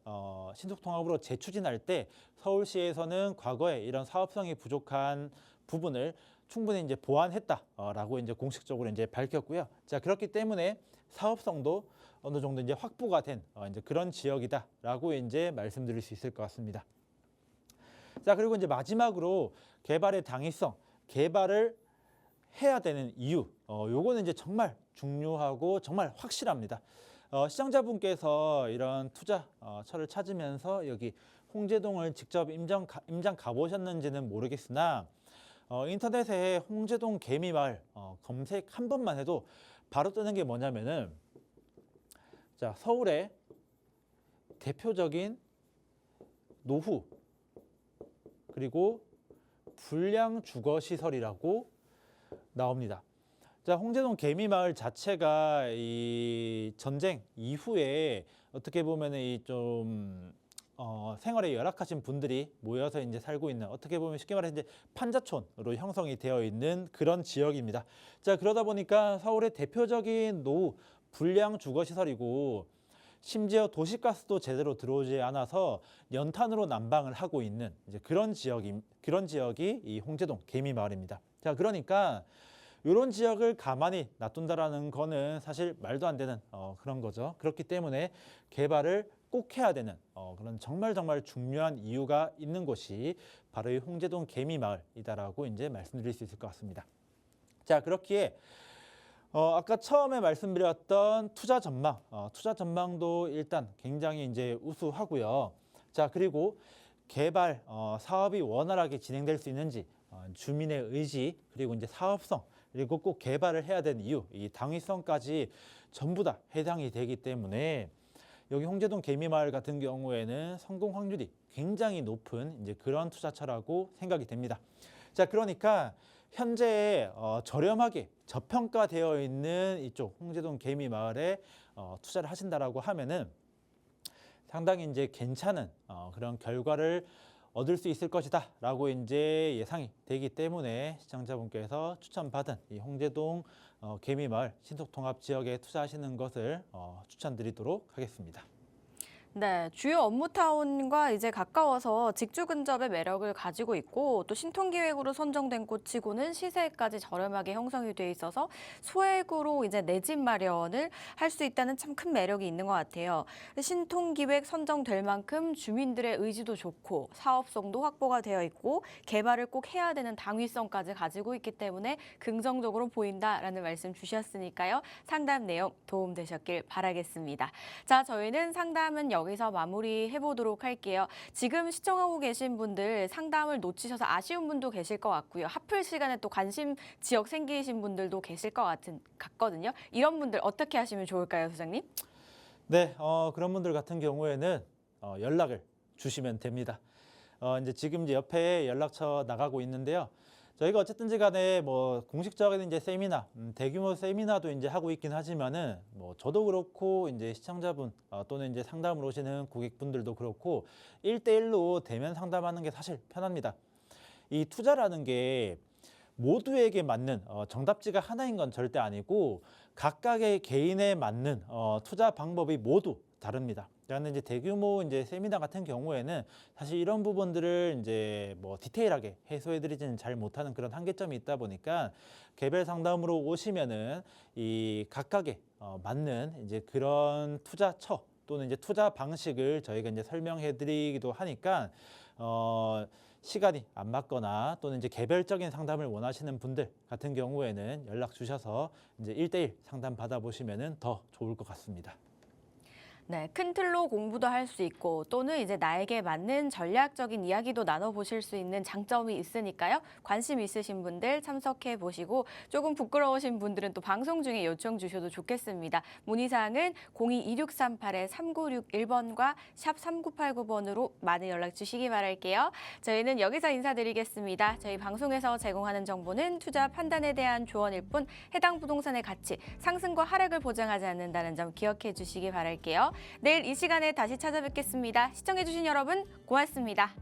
신속통합으로 재추진할 때 서울시에서는 과거에 이런 사업성이 부족한 부분을 충분히 이제 보완했다라고 이제 공식적으로 이제 밝혔고요. 자, 그렇기 때문에 사업성도 어느 정도 이제 확보가 된 이제 그런 지역이다라고 이제 말씀드릴 수 있을 것 같습니다. 자, 그리고 이제 마지막으로 개발의 당위성, 개발을 해야 되는 이유, 요거는 이제 정말 중요하고 정말 확실합니다. 시청자분께서 이런 투자처를 찾으면서 여기 홍제동을 직접 임장 가보셨는지는 모르겠으나 인터넷에 홍제동 개미마을 검색 한 번만 해도 바로 뜨는 게 뭐냐면은 자, 서울의 대표적인 노후 그리고 불량 주거 시설이라고 나옵니다. 자, 홍제동 개미마을 자체가 이 전쟁 이후에 어떻게 보면 이좀 생활에 열악하신 분들이 모여서 이제 살고 있는 어떻게 보면 쉽게 말해서 이제 판자촌으로 형성이 되어 있는 그런 지역입니다. 자, 그러다 보니까 서울의 대표적인 노후 불량 주거 시설이고 심지어 도시가스도 제대로 들어오지 않아서 연탄으로 난방을 하고 있는 이제 그런 지역이 이 홍제동 개미마을입니다. 자, 그러니까 이런 지역을 가만히 놔둔다라는 거는 사실 말도 안 되는 그런 거죠. 그렇기 때문에 개발을 꼭 해야 되는 그런 정말 중요한 이유가 있는 곳이 바로 이 홍제동 개미마을이다라고 이제 말씀드릴 수 있을 것 같습니다. 자, 그렇기에 아까 처음에 말씀드렸던 투자 전망도 일단 굉장히 이제 우수하고요. 자, 그리고 개발 사업이 원활하게 진행될 수 있는지 주민의 의지 그리고 이제 사업성 그리고 꼭 개발을 해야 되는 이유 이 당위성까지 전부 다 해당이 되기 때문에 여기 홍제동 개미마을 같은 경우에는 성공 확률이 굉장히 높은 이제 그런 투자처라고 생각이 됩니다. 자, 그러니까 현재 저렴하게 저평가되어 있는 이쪽 홍제동 개미마을에 투자를 하신다라고 하면은 상당히 이제 괜찮은 그런 결과를 얻을 수 있을 것이다라고 이제 예상이 되기 때문에 시청자분께서 추천받은 이 홍제동 개미마을 신속통합 지역에 투자하시는 것을 추천드리도록 하겠습니다. 네, 주요 업무타운과 이제 가까워서 직주 근접의 매력을 가지고 있고 또 신통기획으로 선정된 곳치고는 시세까지 저렴하게 형성이 돼 있어서 소액으로 이제 내 집 마련을 할 수 있다는 참 큰 매력이 있는 것 같아요. 신통기획 선정될 만큼 주민들의 의지도 좋고 사업성도 확보가 되어 있고 개발을 꼭 해야 되는 당위성까지 가지고 있기 때문에 긍정적으로 보인다라는 말씀 주셨으니까요. 상담 내용 도움되셨길 바라겠습니다. 자, 저희는 상담은 여기서 마무리해 보도록 할게요. 지금 시청하고 계신 분들 상담을 놓치셔서 아쉬운 분도 계실 것 같고요. 하플 시간에 또 관심 지역 생기신 분들도 계실 것 같거든요. 이런 분들 어떻게 하시면 좋을까요, 소장님? 네, 그런 분들 같은 경우에는 연락을 주시면 됩니다. 이제 지금 이제 옆에 연락처 나가고 있는데요. 저희가 어쨌든지 간에 뭐 공식적인 이제 세미나, 대규모 세미나도 이제 하고 있긴 하지만은 뭐 저도 그렇고 이제 시청자분 또는 이제 상담을 오시는 고객분들도 그렇고 1대1로 대면 상담하는 게 사실 편합니다. 이 투자라는 게 모두에게 맞는 정답지가 하나인 건 절대 아니고 각각의 개인에 맞는 투자 방법이 모두 다릅니다. 그런데 이제 대규모 이제 세미나 같은 경우에는 사실 이런 부분들을 이제 뭐 디테일하게 해소해드리지는 잘 못하는 그런 한계점이 있다 보니까 개별 상담으로 오시면은 이 각각의 맞는 이제 그런 투자처 또는 이제 투자 방식을 저희가 이제 설명해드리기도 하니까 시간이 안 맞거나 또는 이제 개별적인 상담을 원하시는 분들 같은 경우에는 연락 주셔서 이제 1대1 상담 받아보시면은 더 좋을 것 같습니다. 네, 큰 틀로 공부도 할 수 있고 또는 이제 나에게 맞는 전략적인 이야기도 나눠보실 수 있는 장점이 있으니까요. 관심 있으신 분들 참석해 보시고 조금 부끄러우신 분들은 또 방송 중에 요청 주셔도 좋겠습니다. 문의사항은 02-2638-3961번과 샵 3989번으로 많은 연락 주시기 바랄게요. 저희는 여기서 인사드리겠습니다. 저희 방송에서 제공하는 정보는 투자 판단에 대한 조언일 뿐 해당 부동산의 가치, 상승과 하락을 보장하지 않는다는 점 기억해 주시기 바랄게요. 내일 이 시간에 다시 찾아뵙겠습니다. 시청해주신 여러분 고맙습니다.